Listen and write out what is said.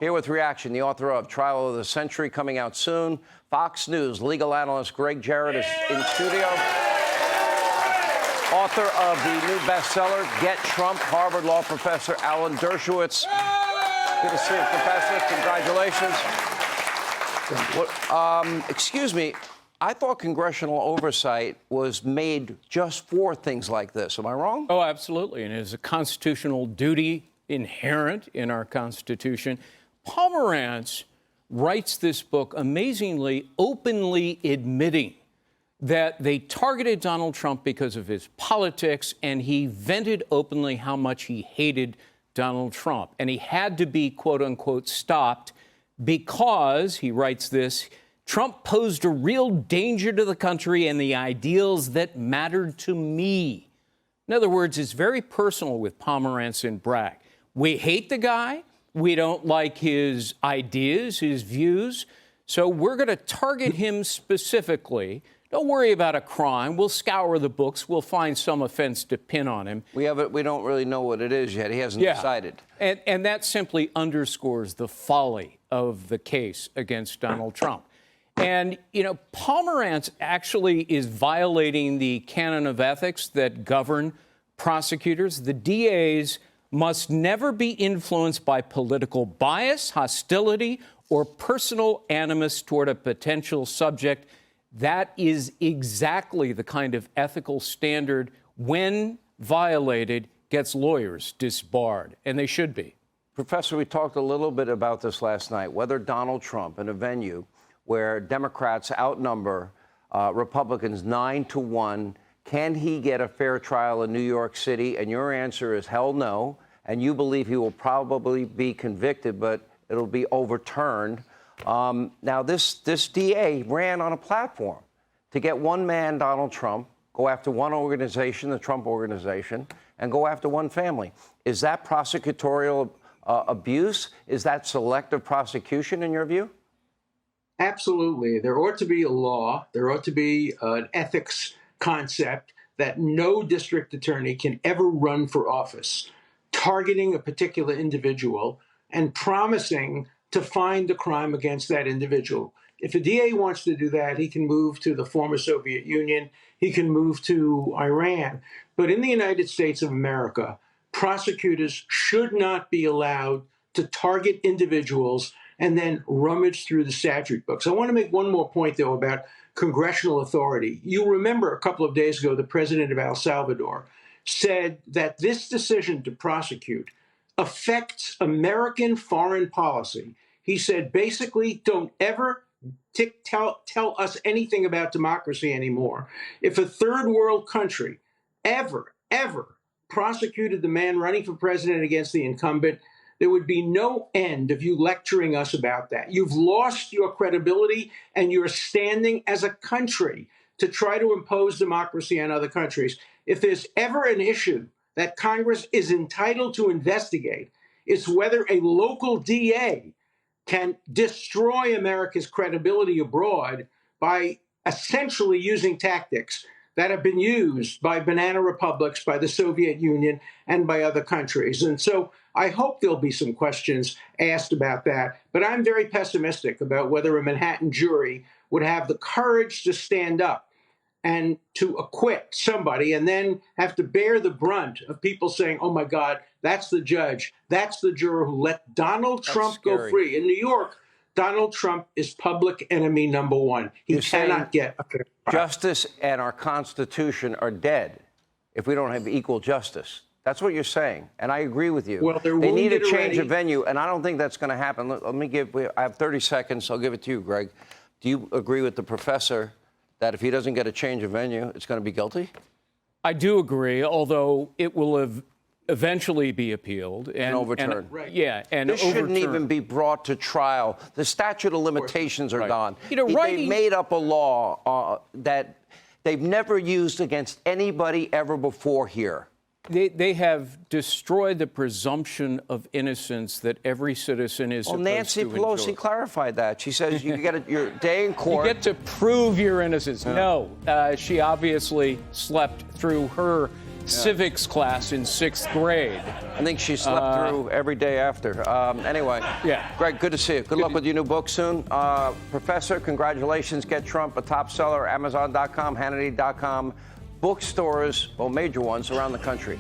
Here with reaction, the author of Trial of the Century, coming out soon. Fox News legal analyst Gregg Jarrett is in studio. Author of the new bestseller, Get Trump, Harvard Law professor Alan Dershowitz. Good to see you, Professor. Congratulations. Excuse me, I thought congressional oversight was made just for things like this. Am I wrong? Oh, absolutely. And it is a constitutional duty inherent in our Constitution. Pomerantz writes this book amazingly, openly admitting that they targeted Donald Trump because of his politics, and he vented openly how much he hated Donald Trump. And he had to be, quote unquote, stopped because, he writes this, Trump posed a real danger to the country and the ideals that mattered to me. In other words, it's very personal with Pomerantz and Bragg. We hate the guy. We don't like his ideas, his views. So we're going to target him specifically. Don't worry about a crime. We'll scour the books. We'll find some offense to pin on him. We don't really know what it is yet. He hasn't decided. And that simply underscores the folly of the case against Donald Trump. And, you know, Pomerantz actually is violating the canon of ethics that govern prosecutors. The DAs must never be influenced by political bias, hostility, or personal animus toward a potential subject. That is exactly the kind of ethical standard, when violated, gets lawyers disbarred, and they should be. Professor, we talked a little bit about this last night, whether Donald Trump in a venue where Democrats outnumber Republicans 9-1, can he get a fair trial in New York City? And your answer is hell no. And you believe he will probably be convicted, but it'll be overturned. Now, this DA ran on a platform to get one man, Donald Trump, go after one organization, the Trump organization, and go after one family. Is that prosecutorial abuse? Is that selective prosecution in your view? Absolutely. There ought to be a law. There ought to be an ethics concept that no district attorney can ever run for office targeting a particular individual and promising to find the crime against that individual. If a DA wants to do that, he can move to the former Soviet Union. He can move to Iran. But in the United States of America, prosecutors should not be allowed to target individuals and then rummage through the statute books. I want to make one more point, though, about congressional authority. You remember a couple of days ago, the president of El Salvador said that this decision to prosecute affects American foreign policy. He said, basically, don't ever tell us anything about democracy anymore. If a third world country ever prosecuted the man running for president against the incumbent, there would be no end of you lecturing us about that. You've lost your credibility and your standing as a country to try to impose democracy on other countries. If there's ever an issue that Congress is entitled to investigate, it's whether a local DA can destroy America's credibility abroad by essentially using tactics that have been used by banana republics, by the Soviet Union, and by other countries. And so I hope there'll be some questions asked about that. But I'm very pessimistic about whether a Manhattan jury would have the courage to stand up and to acquit somebody and then have to bear the brunt of people saying, oh, my God, that's the judge, that's the juror who let Donald Trump go free. In New York, Donald Trump is public enemy number one. He cannot get a fair trial. Justice and our Constitution are dead if we don't have equal justice. That's what you're saying, and I agree with you. Well, they need a change of venue, and I don't think that's going to happen. Let me I have 30 seconds. I'll give it to you, Greg. Do you agree with the professor that if he doesn't get a change of venue, it's going to be guilty? I do agree, although it will eventually be appealed and overturned. And this shouldn't even be brought to trial. The statute of limitations are gone. You know, they made up a law that they've never used against anybody ever before here. They have destroyed the presumption of innocence that every citizen is supposed to enjoy. Nancy Pelosi clarified that. She says you get your day in court. You get to prove your innocence. No, she obviously slept through her civics class in 6th grade. I think she slept through every day after. Anyway, Yeah. Greg, good to see you. Good luck with your new book soon. Professor, congratulations. Get Trump a top seller, Amazon.com, Hannity.com, bookstores, well, major ones around the country.